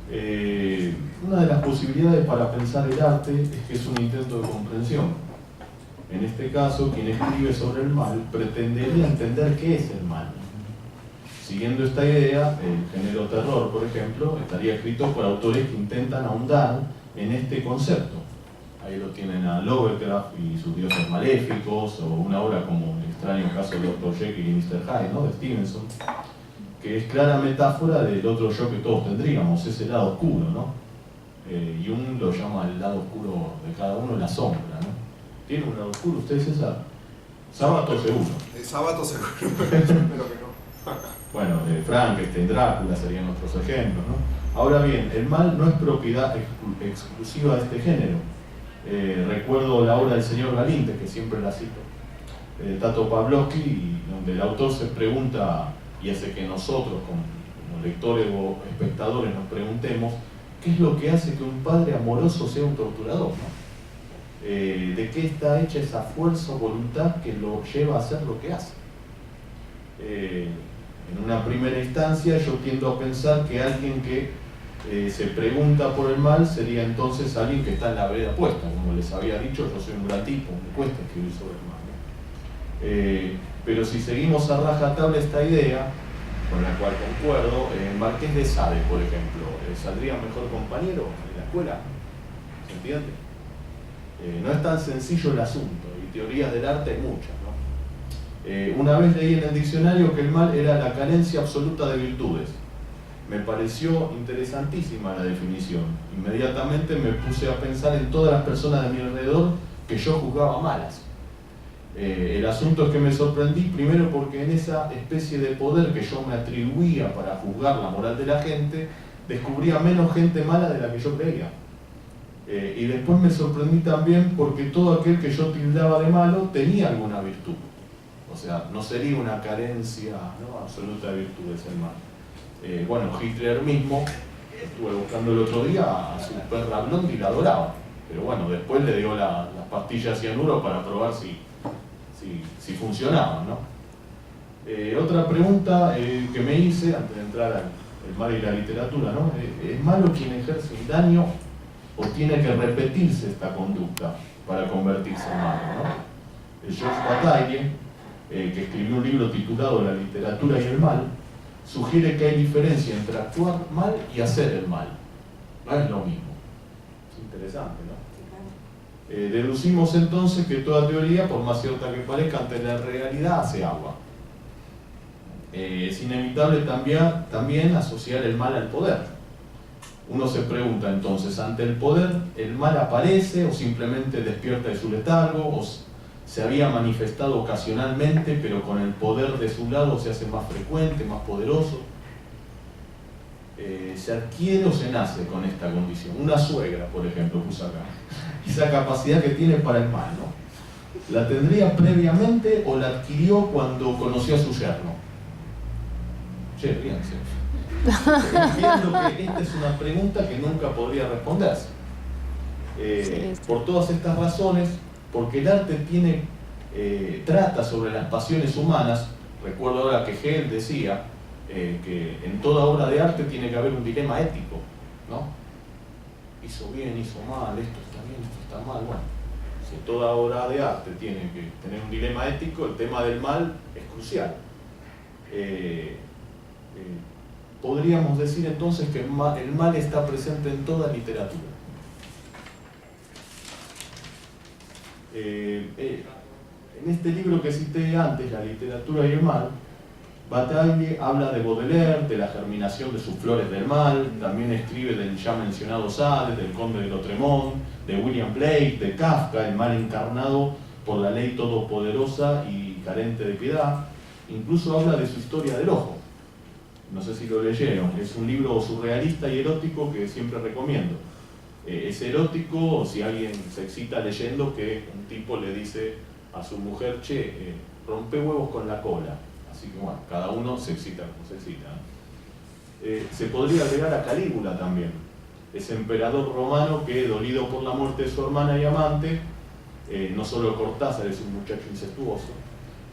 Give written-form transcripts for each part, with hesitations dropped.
Una de las posibilidades para pensar el arte es que es un intento de comprensión. En este caso, quien escribe sobre el mal pretendería entender qué es el mal. Siguiendo esta idea, el género terror, por ejemplo, estaría escrito por autores que intentan ahondar en este concepto. Ahí lo tienen a Lovecraft y sus dioses maléficos, o una obra como El extraño caso de Dr. Jekyll y Mr. Hyde, ¿no?, de Stevenson, que es clara metáfora del otro yo que todos tendríamos, ese lado oscuro, ¿no? Jung lo llama el lado oscuro de cada uno, la sombra, ¿no? ¿Tiene un lado oscuro usted, César? Sábato seguro. Sábato seguro, pero que no. Bueno, Frankenstein, Drácula serían otros ejemplos, ¿no? Ahora bien, el mal no es propiedad exclusiva de este género. Recuerdo la obra del señor Galinte, que siempre la cito, Tato Pavlovsky, donde el autor se pregunta, y hace que nosotros, como lectores o espectadores, nos preguntemos qué es lo que hace que un padre amoroso sea un torturador, ¿no? ¿De qué está hecha esa fuerza o voluntad que lo lleva a hacer lo que hace? En una primera instancia yo tiendo a pensar que alguien que se pregunta por el mal sería entonces alguien que está en la vereda puesta. Como les había dicho, yo soy un gran tipo, me cuesta escribir sobre el mal, ¿no? Pero si seguimos a rajatabla esta idea, con la cual concuerdo, Marqués de Sade, por ejemplo, ¿saldría mejor compañero en la escuela? ¿Se entiende? No es tan sencillo el asunto, y teorías del arte hay muchas, ¿no? Una vez leí en el diccionario que el mal era la carencia absoluta de virtudes. Me pareció interesantísima la definición. Inmediatamente me puse a pensar en todas las personas de mi alrededor que yo juzgaba malas. El asunto es que me sorprendí primero porque en esa especie de poder que yo me atribuía para juzgar la moral de la gente, descubría menos gente mala de la que yo creía. Y después me sorprendí también porque todo aquel que yo tildaba de malo tenía alguna virtud. O sea, no sería una carencia, ¿no?, absoluta de virtudes el mal. Bueno, Hitler mismo, estuve buscando el otro día, a su perra Blondie y la adoraba. Pero bueno, después le dio las pastillas cianuro para probar si funcionaban, ¿no? Otra pregunta que me hice antes de entrar al mal y la literatura, ¿no? ¿Es malo quien ejerce un daño o tiene que repetirse esta conducta para convertirse en malo, ¿no? Georges Bataille, que escribió un libro titulado La literatura y el mal, sugiere que hay diferencia entre actuar mal y hacer el mal. No es lo mismo. Es interesante, ¿no? Deducimos entonces que toda teoría, por más cierta que parezca, ante la realidad hace agua. Es inevitable también asociar el mal al poder. Uno se pregunta entonces, ante el poder, ¿el mal aparece o simplemente despierta de su letargo? ¿O se había manifestado ocasionalmente, pero con el poder de su lado se hace más frecuente, más poderoso? ¿Se adquiere o se nace con esta condición? Una suegra, por ejemplo, puso acá, esa capacidad que tiene para el mal, ¿no? ¿La tendría previamente o la adquirió cuando conoció a su yerno? Che, ríanse. Entiendo que esta es una pregunta que nunca podría responderse. Por todas estas razones, porque el arte trata sobre las pasiones humanas. Recuerdo ahora que Hegel decía que en toda obra de arte tiene que haber un dilema ético, ¿no? Hizo bien, hizo mal, esto está bien, esto está mal. Bueno, si toda obra de arte tiene que tener un dilema ético, el tema del mal es crucial. Podríamos decir entonces que el mal está presente en toda literatura. En este libro que cité antes, La literatura y el mal, Bataille habla de Baudelaire, de la germinación de sus flores del mal, también escribe del ya mencionado Sade, del conde de Lautréamont, de William Blake, de Kafka, el mal encarnado por la ley todopoderosa y carente de piedad. Incluso habla de su historia del ojo. No sé si lo leyeron, es un libro surrealista y erótico que siempre recomiendo. Es erótico si alguien se excita leyendo que un tipo le dice a su mujer, che, rompe huevos con la cola. Así que bueno, cada uno se excita como se excita, ¿no? Se podría agregar a Calígula también, ese emperador romano que, dolido por la muerte de su hermana y amante, no solo Cortázar es un muchacho incestuoso,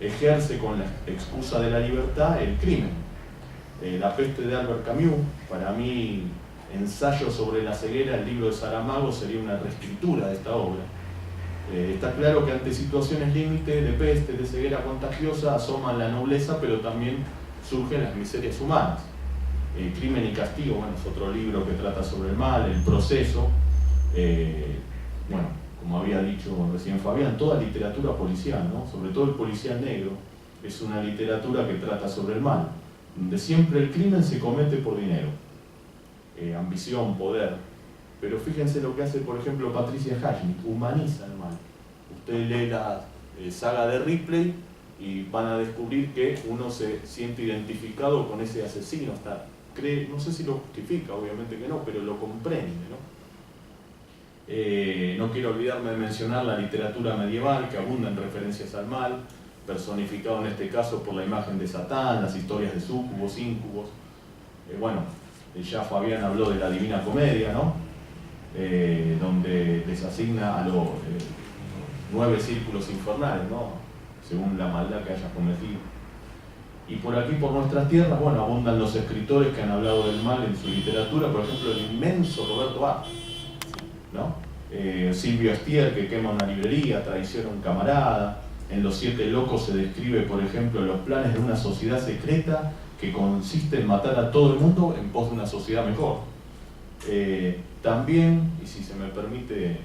ejerce con la excusa de la libertad el crimen. La peste de Albert Camus, para mí Ensayo sobre la ceguera, el libro de Saramago, sería una reescritura de esta obra. Está claro que ante situaciones límite de peste, de ceguera contagiosa, asoman la nobleza, pero también surgen las miserias humanas. Crimen y castigo, bueno, es otro libro que trata sobre el mal, el proceso. Bueno, como había dicho recién Fabián, toda literatura policial, ¿no? Sobre todo el policial negro, es una literatura que trata sobre el mal, donde siempre el crimen se comete por dinero, ambición, poder. Pero fíjense lo que hace, por ejemplo, Patricia Highsmith, humaniza el mal. Usted lee la saga de Ripley y van a descubrir que uno se siente identificado con ese asesino, hasta cree, no sé si lo justifica, obviamente que no, pero lo comprende, ¿no? No quiero olvidarme de mencionar la literatura medieval, que abunda en referencias al mal, personificado en este caso por la imagen de Satán, las historias de súcubos, íncubos. Bueno, ya Fabián habló de la Divina Comedia, ¿no? Donde les asigna a los 9 círculos infernales, ¿no? Según la maldad que haya cometido. Y por aquí, por nuestras tierras, bueno, abundan los escritores que han hablado del mal en su literatura, por ejemplo, el inmenso Roberto A., ¿no? Silvio Estier, que quema una librería, traiciona a un camarada. En Los Siete Locos se describe, por ejemplo, los planes de una sociedad secreta que consiste en matar a todo el mundo en pos de una sociedad mejor. También, y si se me permite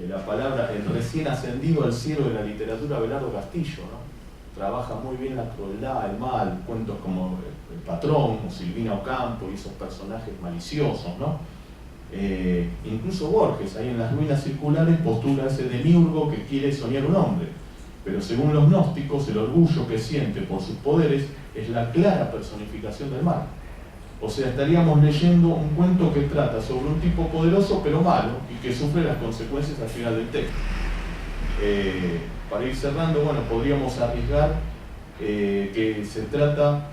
la palabra, el recién ascendido al cielo de la literatura, Abelardo Castillo, ¿no? Trabaja muy bien la crueldad, el mal, cuentos como El Patrón o Silvina Ocampo y esos personajes maliciosos, ¿no? Incluso Borges, ahí en Las Ruinas Circulares, postula ese demiurgo que quiere soñar un hombre, pero según los gnósticos, el orgullo que siente por sus poderes es la clara personificación del mal. O sea, estaríamos leyendo un cuento que trata sobre un tipo poderoso pero malo y que sufre las consecuencias al final del texto. Para ir cerrando, bueno, podríamos arriesgar que se trata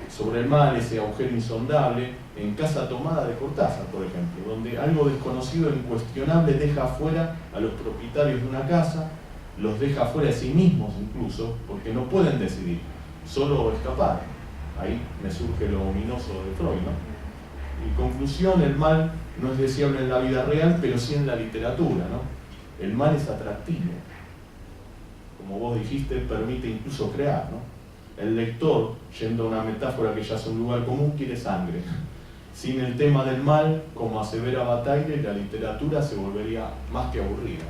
sobre el mal, ese agujero insondable, en Casa Tomada de Cortázar, por ejemplo, donde algo desconocido e incuestionable deja afuera a los propietarios de una casa, los deja afuera a sí mismos incluso, porque no pueden decidir, solo escapar. Ahí me surge lo ominoso de Freud, ¿no? En conclusión, el mal no es deseable en la vida real, pero sí en la literatura, ¿no? El mal es atractivo. Como vos dijiste, permite incluso crear, ¿no? El lector, yendo a una metáfora que ya es un lugar común, quiere sangre. Sin el tema del mal, como asevera Bataille, la literatura se volvería más que aburrida.